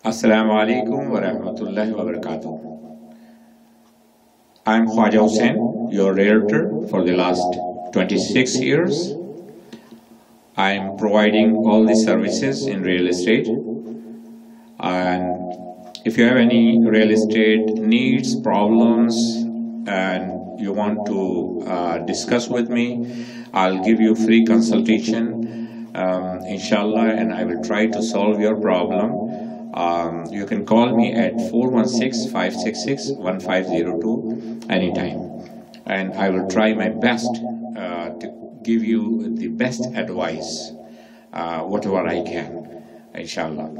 Assalamu alaikum wa rahmatullahi wa barakatuh. I am Khwaja Hussain, your realtor for the last 26 years. I am providing all the services in real estate. And if you have any real estate needs, problems, and you want to discuss with me, I'll give you free consultation, inshallah, and I will try to solve your problem. You can call me at 416-566-1502 anytime, and I will try my best to give you the best advice, whatever I can, inshallah.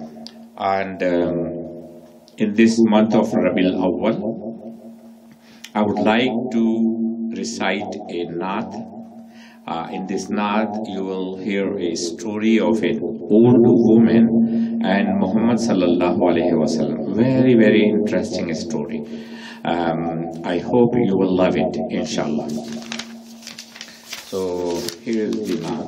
And in this month of Rabiul Awwal, I would like to recite a naat. In this naat, you will hear a story of an old woman and Muhammad sallallahu alaihi wasallam. Very, very interesting story. I hope you will love it, inshallah. So here is the naat.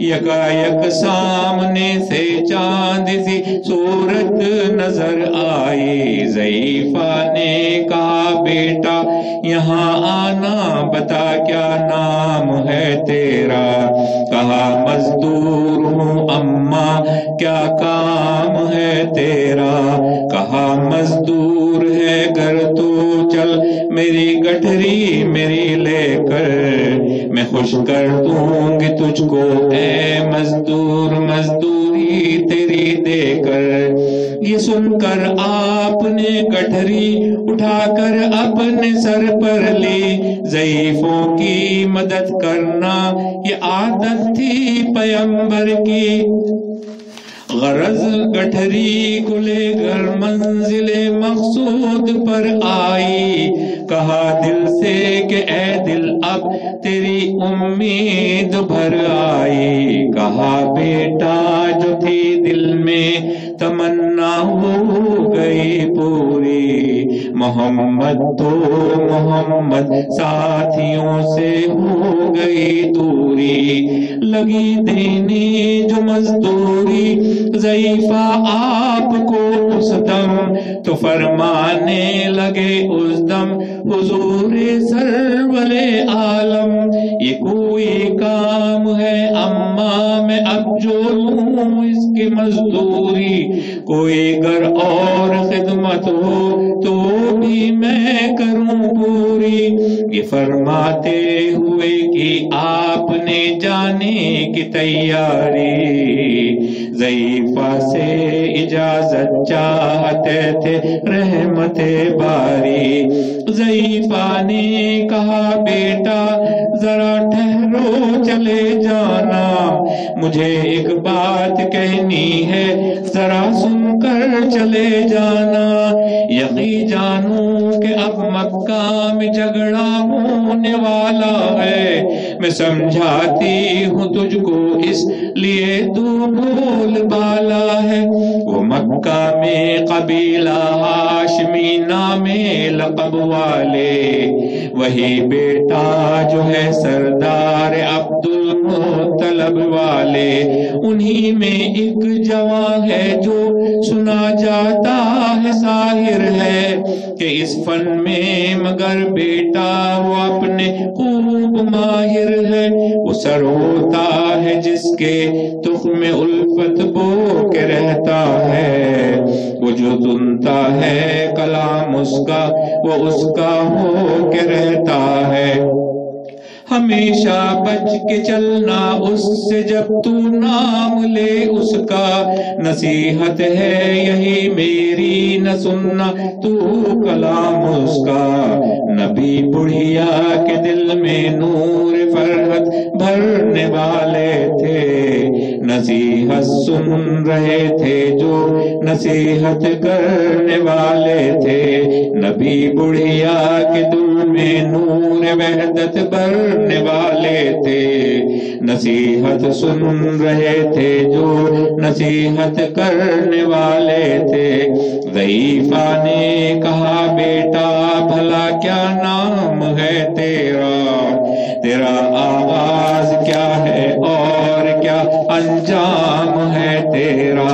یکایک سامنے سے چاند سی صورت نظر آئی. ضعیفہ نے کہا بیٹا یہاں آنا بتا کیا نام ہے تیرا. کہا مزدور ہوں اماں کیا کام ہے تیرا. کہا مزدور ہے گر تو چل میری گٹھری میری لے کر میں خوش کر دوں گی تجھ کو اے مزدور مزدوری تیری دے کر. یہ سن کر آپ نے گٹھری اٹھا کر اپنے سر پر لی. ضعیفوں کی مدد کرنا یہ عادت تھی پیغمبر کی. غرض گٹھری کو لے کر منزل مقصود پر آئی. کہا دل سے کہ اے دل اب تیری امید بھر آئی. کہا بیٹا جو تھی دل میں تمنا ہو گئی پوری. محمد تو محمد ساتھیوں سے ہو گئی دوری. لگی دینے جو مزدوری ضعیفہ آپ کو اس دم تو فرمانے لگے اس دم حضور سرور عالم یہ کوئی کام ہے اماں میں اب جو لوں اس کی مزدوری. کوئی گر اور خدمت ہو تو بھی میں کروں پوری. یہ فرماتے ہوئے کہ آپ نے جانے کی تیاری. ضعیفہ سے اجازت چاہتے تھے رحمت باری. ضعیفہ نے کہا بیٹا ذرا ٹھہرو چلے جانا مجھے ایک بات کہنی ہے ذرا سن کر چلے جانا. یقین جانوں کہ اب مکہ میں جھگڑا ہونے والا ہے. میں سمجھاتی ہوں تجھ کو اس لیے تو بول بالا ہے. وہ مکہ میں قبیلہ ہاشمی نامے لقب والے وہی بیٹا جو ہے سردار عبد المطلب والے. انہی میں ایک جوان ہے جو سنا جاتا ہے ساحر ہے کہ اس فن میں مگر بیٹا وہ اپنے خوب ماہر ہے. وہ سر ہوتا ہے جس کے تخم الفت بو کے رہتا ہے. وہ جو سنتا ہے کلام اس کا وہ اس کا ہو کے رہتا ہے. ہمیشہ بچ کے چلنا اس سے جب تو نام لے اس کا. نصیحت ہے یہی میری نہ سننا تو کلام اس کا. نبی بڑھیا کے دل میں نور فرحت بھرنے والے تھے. نصیحت سن رہے تھے جو نصیحت کرنے والے تھے. نبی بڑھیا کے دل میں نور وحدت بھرنے والے تھے. نصیحت سن رہے تھے جو نصیحت کرنے والے تھے. ضعیفہ نے کہا بیٹا بھلا کیا نام ہے تیرا. تیرا آغاز کیا ہے اور کیا انجام ہے تیرا.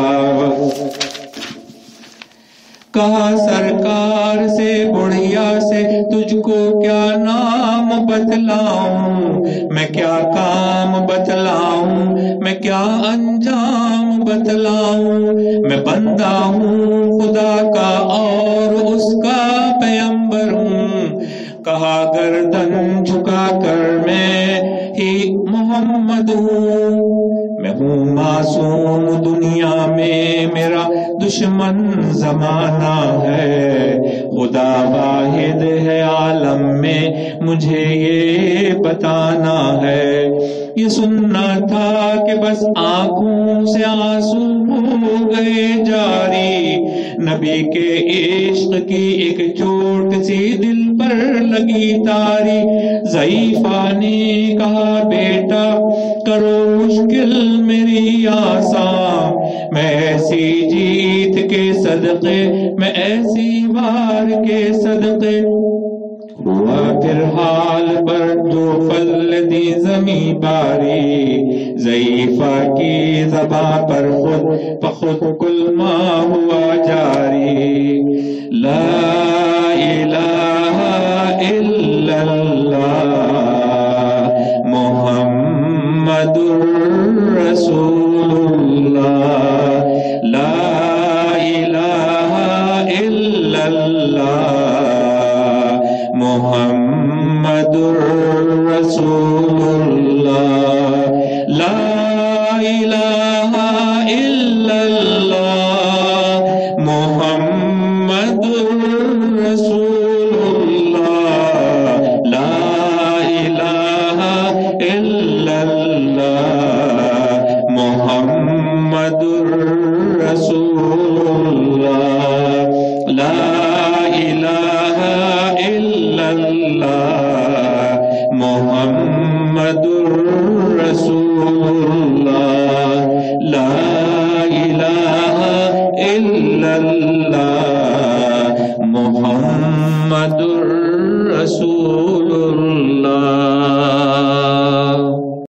کہا سرکار سے بڑھیا سے تجھ کو کیا نام بتلاؤں. میں کیا کام بتلاؤں میں کیا انجام بتلاؤں. میں بندہ ہوں خدا کا اور اس کا پیغمبر ہوں. کہا گردن جھکا کر میں ہی محمد ہوں. میں ہوں معصوم دنیا میں میرا دشمن زمانہ ہے. خدا واحد ہے عالم میں مجھے یہ بتانا ہے. یہ سننا تھا کہ بس آنکھوں سے آنسو ہو گئے جاری. نبی کے عشق کی ایک چوٹ سی دل پر لگی تاری. ضعیفہ نے کہا بیٹا کرو مشکل میری آسان. میں ایسی جیت کے صدقے میں ایسی وار کے صدقے ہوا پھر حال پر جو فضل دی زمیں باری، ضعیفہ کی زباں پر خود بخود کلمہ ہوا جاری، لا الہ الا اللہ محمد رسول اللہ، لا الہ الا اللہ محمد رسول